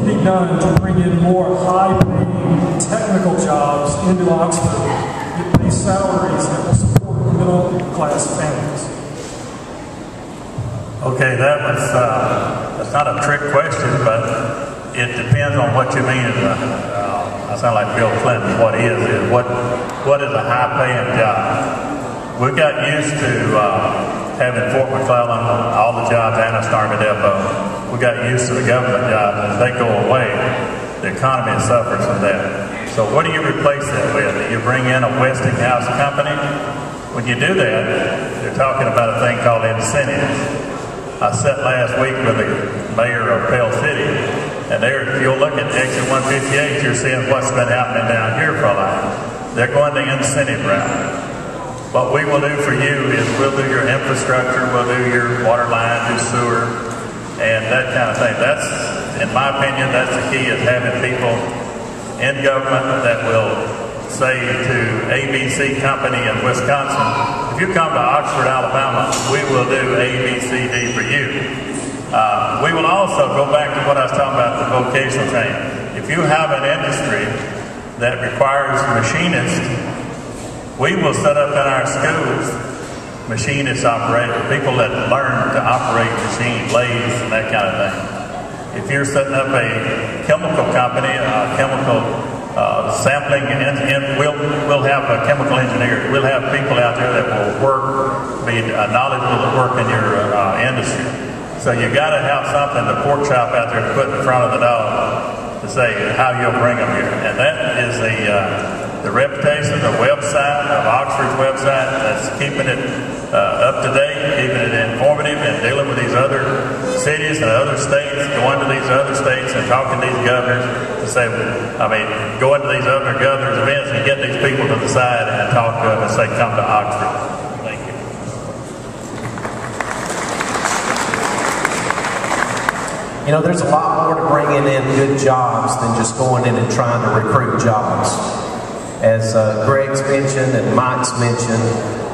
be done to bring in more high-paying technical jobs into Oxford that pay salaries that will support middle-class families? Okay, that's not a trick question, but it depends on what you mean. I sound like Bill Clinton. What is a high-paying job? We got used to having Fort McClellan, all the jobs, Annis Army Depot. We got used to the government jobs. As they go away, the economy suffers from that. So what do you replace that with? Do you bring in a Westinghouse company? When you do that, you're talking about a thing called incentives. I sat last week with the mayor of Pell City, and there, if you'll look at exit 158, you're seeing what's been happening down here for a while. They're going the incentive route. What we will do for you is we'll do your infrastructure, we'll do your water lines, your sewer, and that kind of thing. That's, in my opinion, that's the key, is having people in government that will say to ABC Company in Wisconsin, if you come to Oxford, Alabama, we will do A, B, C, D for you. We will also go back to what I was talking about, the vocational training. If you have an industry that requires machinists, we will set up in our schools machinists operators, people that learn to operate machines, lathes, and that kind of thing. If you're setting up a chemical company, sampling, and we'll have chemical engineers. We'll have people out there that will be knowledgeable to work in your industry. So you got to have something, the pork chop out there to put in front of the dog to say how you'll bring them here. And that is the reputation, the website of Oxford's website, that's keeping it up to date, keeping it informative, and dealing with these other cities and other states, going to these other states and talking to these governors to say, going to these other governors' events and get these people to the side and talk to them and say, come to Oxford. Thank you. You know, there's a lot more to bringing in good jobs than just going in and trying to recruit jobs. As Greg's mentioned and Mike's mentioned,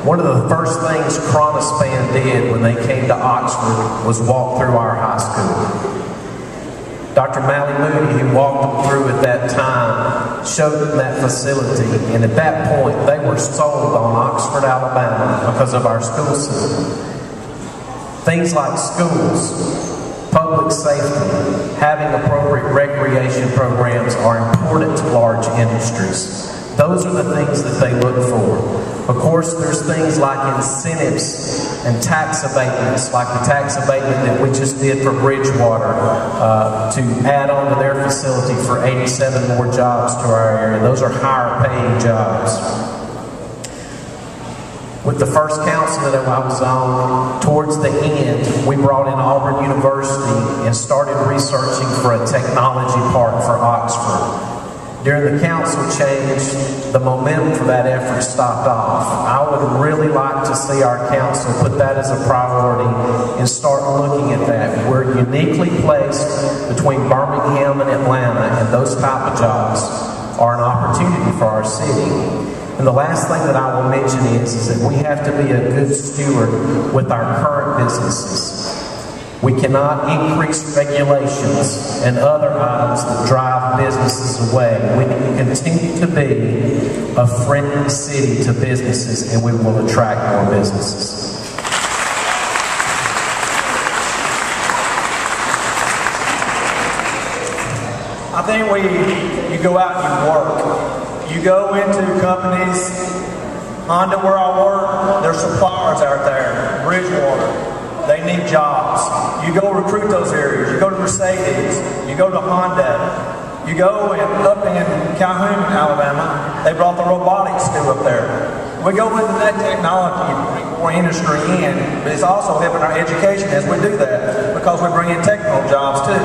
one of the first things Chronospan did when they came to Oxford was walk through our high school. Dr. Mally Moody, who walked them through at that time, showed them that facility, and at that point they were sold on Oxford, Alabama because of our school system. Things like schools, public safety, having appropriate recreation programs are important to large industries. Those are the things that they look for. Of course, there's things like incentives and tax abatements, like the tax abatement that we just did for Bridgewater to add on to their facility for 87 more jobs to our area. Those are higher paying jobs. With the first council that I was on, towards the end, we brought in Auburn University and started researching for a technology park for Oxford. During the council change, the momentum for that effort stopped off. I would really like to see our council put that as a priority and start looking at that. We're uniquely placed between Birmingham and Atlanta, and those type of jobs are an opportunity for our city. And the last thing that I will mention is that we have to be a good steward with our current businesses. We cannot increase regulations and other items that drive businesses away. We need to continue to be a friendly city to businesses, and we will attract more businesses. I think you go out and you work. You go into companies, Honda where I work, there's suppliers out there, Bridgewater. They need jobs. You go recruit those areas. You go to Mercedes. You go to Honda. You go up in Calhoun, Alabama. They brought the robotics school up there. We go into that technology, bring more industry in, but it's also helping our education as we do that, because we bring in technical jobs too.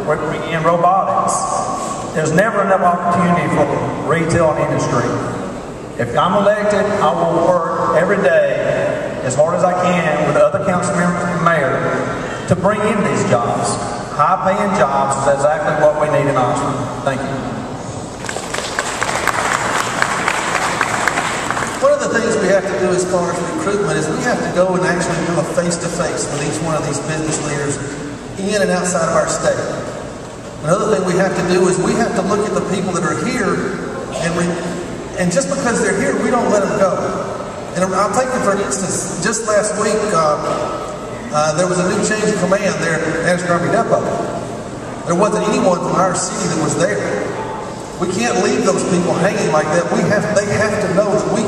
We bring in robotics. There's never enough opportunity for retail and industry. If I'm elected, I will work every day as hard as I can with other council members and mayor to bring in these jobs. High-paying jobs is exactly what we need in Oxford. Thank you. One of the things we have to do as far as recruitment is we have to go and actually do a face-to-face with each one of these business leaders in and outside of our state. Another thing we have to do is we have to look at the people that are here, and just because they're here, we don't let them go. And I'll take it for instance, just last week, there was a new change of command there at National Army Depot. There wasn't anyone from our city that was there. We can't leave those people hanging like that. They have to know that we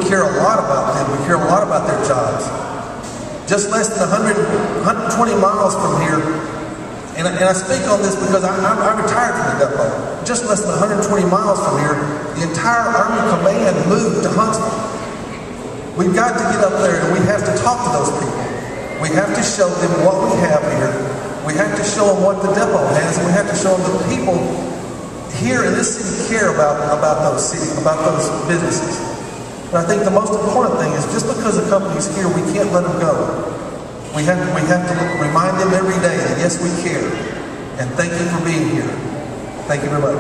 care a lot about them. We care a lot about their jobs. Just less than 120 miles from here, and I speak on this because I retired from the depot. Just less than 120 miles from here, the entire Army Command moved to Huntsville. We've got to get up there and we have to talk to those people. We have to show them what we have here. We have to show them what the depot has, and we have to show them the people here in this city care about those businesses. But I think the most important thing is just because a company's here, we can't let them go. We have to remind them every day that yes, we care. And thank you for being here. Thank you very much.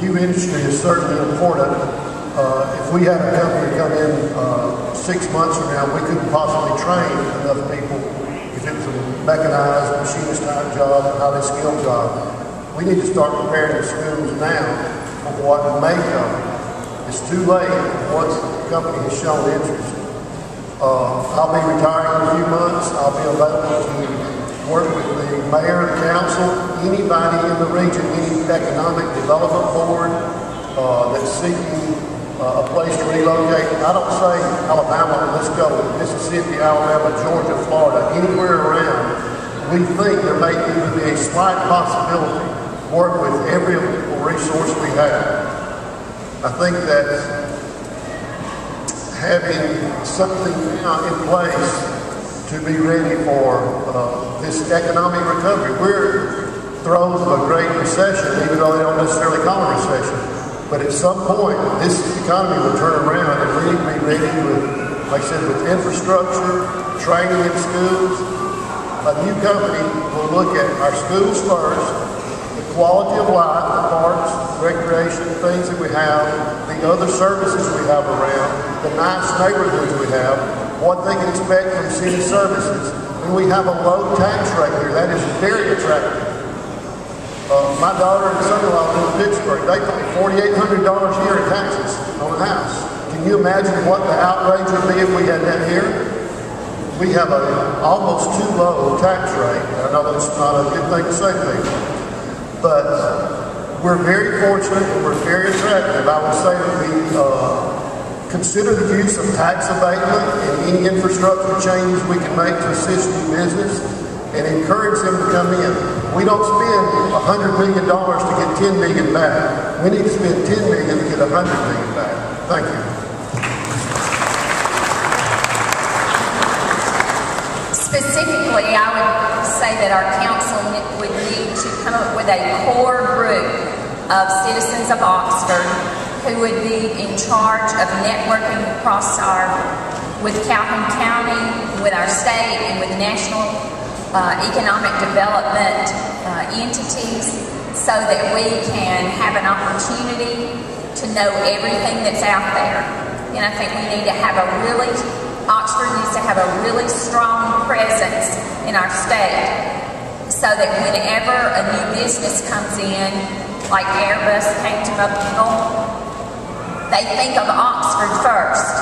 New industry is certainly important. If we had a company come in 6 months from now, we couldn't possibly train enough people if it was a mechanized, machinist type job, a highly skilled job. We need to start preparing the schools now for what may come. It's too late once the company has shown interest. I'll be retiring in a few months. I'll be available to work with the mayor, the council, anybody in the region, any economic development board that's seeking a place to relocate. I don't say Alabama, let's go. Mississippi, Alabama, Georgia, Florida, anywhere around. We think there may even be a slight possibility to work with every resource we have. I think that having something now in place to be ready for this economic recovery. We're throes of a great recession, even though they don't necessarily call it a recession. But at some point, this economy will turn around, and we need to be ready with, like I said, with infrastructure, training in schools. A new company will look at our schools first, the quality of life, the parks, recreation, things that we have, the other services we have around, the nice neighborhoods we have, what they can expect from city services. And we have a low tax rate here. That is very attractive. My daughter and son-in-law live in Pittsburgh. They pay $4,800 a year in taxes on a house. Can you imagine what the outrage would be if we had that here? We have an almost too low tax rate. I know that's not a good thing to say to people, but we're very fortunate and we're very attractive. I would say that we consider the use of tax abatement and any infrastructure changes we can make to assist new business and encourage them to come in. We don't spend $100 million to get $10 million back. We need to spend $10 million to get $100 million back. Thank you. Specifically, I would say that our council would need to come up with a core group of citizens of Oxford who would be in charge of networking across with Calhoun County, with our state, and with national economic development entities, so that we can have an opportunity to know everything that's out there. And I think we need to have Oxford needs to have a really strong presence in our state, so that whenever a new business comes in, like Airbus came to Mobile, they think of Oxford first.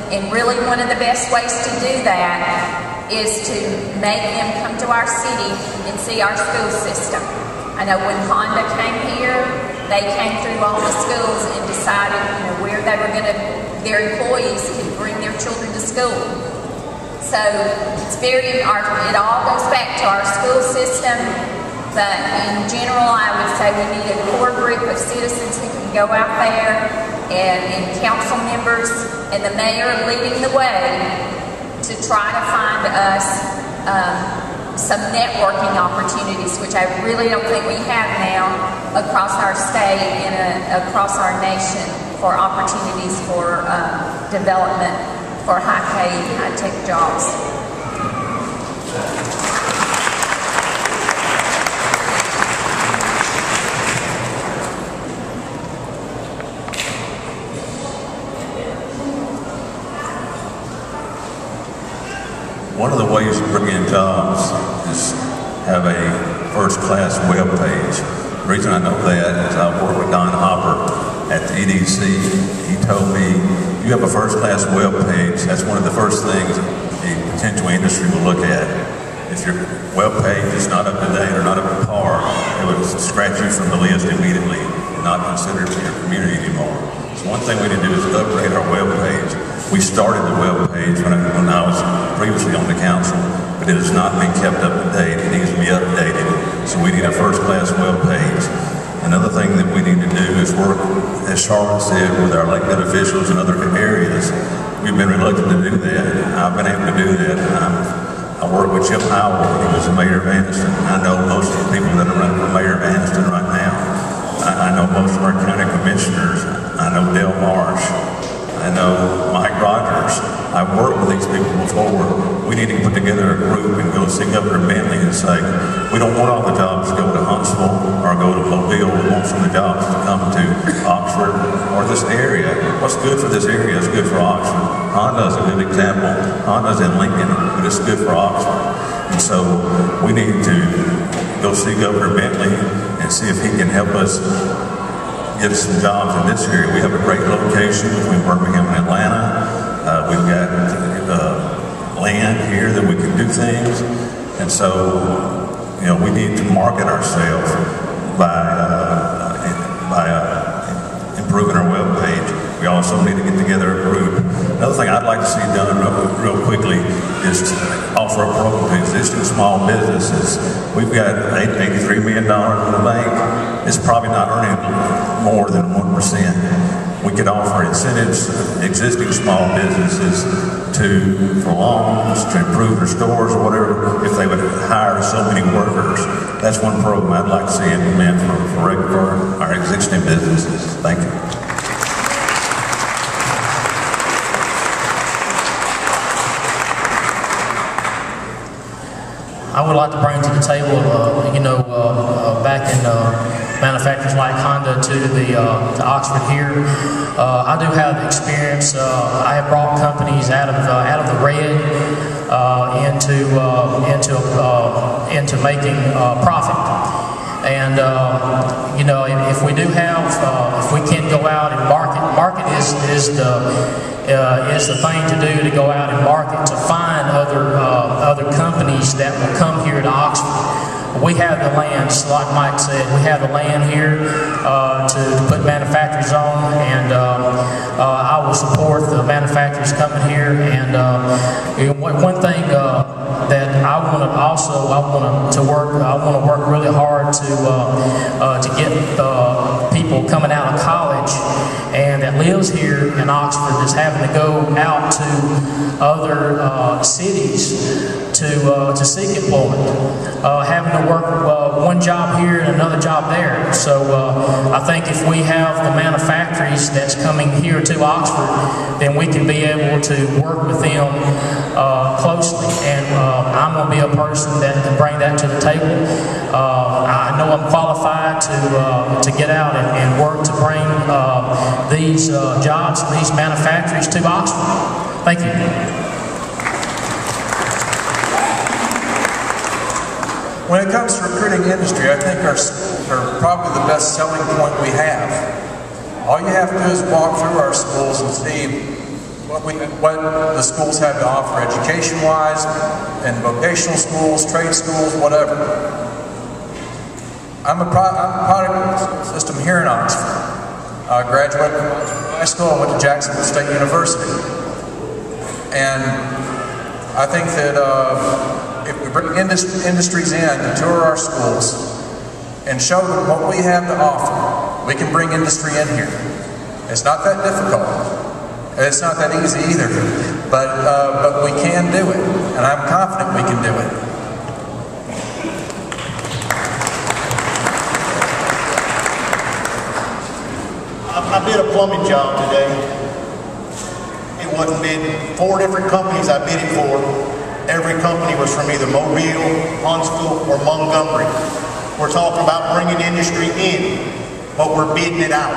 And really one of the best ways to do that is to make them come to our city and see our school system. I know when Honda came here, they came through all the schools and decided, where they were their employees could bring their children to school. So it all goes back to our school system, but in general, I would say we need a core group of citizens who can go out there and council members and the mayor leading the way to try to find us some networking opportunities, which I really don't think we have now across our state and across our nation, for opportunities for development for high-paid, high-tech jobs. one of the ways to bring in jobs is have a first-class web page. The reason I know that is I worked with Don Hopper at the EDC. He told me, you have a first-class web page, that's one of the first things a potential industry will look at. If your web page is not up to date or not up to par, it would scratch you from the list immediately and not consider it for your community anymore. So one thing we need to do is upgrade our web page. We started the web page when I was previously on the council, but it has not been kept up to date. It needs to be updated. So we need a first-class web page. Another thing that we need to do is work, as Charlotte said, with our elected officials in other areas. We've been reluctant to do that. I've been able to do that. I work with Chip Howell. He was the mayor of Anniston. I know most of the people that are running for mayor of Anniston right now. I know most of our county commissioners. I know Dale Marsh. I know Mike Rogers. I've worked with these people before. We need to put together a group and go see Governor Bentley and say, we don't want all the jobs to go to Huntsville or go to Mobile. We want some of the jobs to come to Oxford or this area. What's good for this area is good for Oxford. Honda's a good example. Honda's in Lincoln, but it's good for Oxford. And so we need to go see Governor Bentley and see if he can help us get some jobs in this area. We have a great location between Birmingham and Atlanta. We've got land here that we can do things. And so, we need to market ourselves by improving our web page. We also need to get together a group. Another thing I'd like to see done real quickly is to offer a program to existing small businesses. We've got $83 million in the bank. It's probably not earning more than 1%. We could offer incentives to existing small businesses for loans, to improve their stores or whatever, if they would hire so many workers. That's one program I'd like to see implemented for our existing businesses. Thank you. I would like to bring to the table, back in manufacturers like Honda to Oxford here. I do have experience. I have brought companies out of the red into making profit. And if we do have, if we can go out and market is the thing to do, to go out and market, to find other companies that will come here to Oxford. We have the land, like Mike said, we have the land here to put manufacturers on, and I will support the manufacturers coming here. And one thing that I want to work really hard to get people coming out of college and that lives here in Oxford is having to go out to other cities to seek employment, having to work one job here and another job there. So I think if we have the manufacturers that's coming here to Oxford, then we can be able to work with them closely. And I'm going to be a person that can bring that to the table. I know I'm qualified to get out and work to bring these jobs, these manufacturers to Oxford. Thank you. When it comes to recruiting industry, I think our schools are probably the best selling point we have. All you have to do is walk through our schools and see what the schools have to offer education-wise, and vocational schools, trade schools, whatever. I'm a product of the school system here in Oxford. I graduated from high school and went to Jacksonville State University. And I think that if we bring industries in to tour our schools and show them what we have to offer, we can bring industry in here. It's not that difficult. It's not that easy either, but we can do it, and I'm confident we can do it. I did a plumbing job today. It wasn't bid. 4 different companies I bid it for. Every company was from either Mobile, Huntsville, or Montgomery. We're talking about bringing industry in, but we're bidding it out.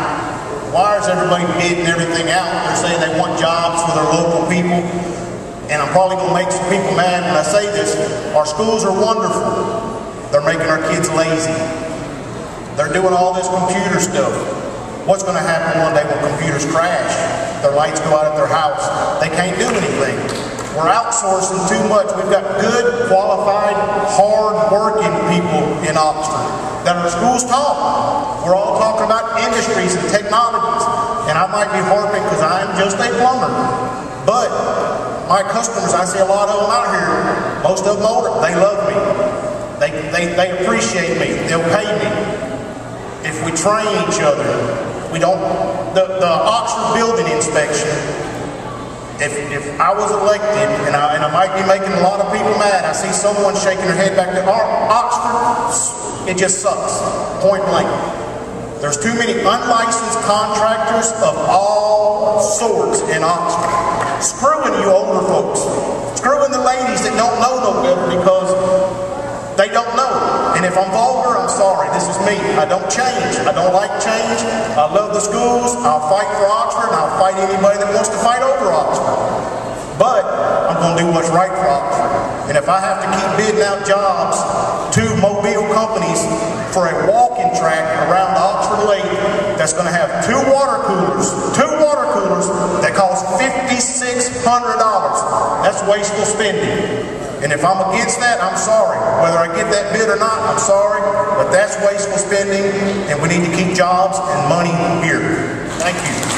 Why is everybody bidding everything out? They're saying they want jobs for their local people. and I'm probably going to make some people mad when I say this, our schools are wonderful. They're making our kids lazy. They're doing all this computer stuff. What's going to happen one day when computers crash? Their lights go out at their house. They can't do anything. We're outsourcing too much. We've got good, qualified, hard-working people in Oxford that our schools taught. We're all talking about industries and technologies. And I might be harping because I am just a plumber. But my customers, I see a lot of them out here. Most of them older. They love me. They appreciate me. They'll pay me. If we train each other, we don't. The Oxford building inspection. If I was elected, and I might be making a lot of people mad, I see someone shaking their head back to Oxford, it just sucks, point blank. There's too many unlicensed contractors of all sorts in Oxford. Screwing you older folks. Screwing the ladies that don't know no better because they don't know. And if I'm vulgar, I'm sorry. This is me. I don't change. I don't like change. I love the schools. I'll fight for Oxford, and I'll fight anybody that wants to fight over Oxford. But I'm going to do what's right for Oxford. And if I have to keep bidding out jobs to Mobile companies for a walking track around Oxford Lake that's going to have two water coolers that cost $5,600, that's wasteful spending. And if I'm against that, I'm sorry. Whether I get that bid or not, I'm sorry. But that's wasteful spending, and we need to keep jobs and money here. Thank you.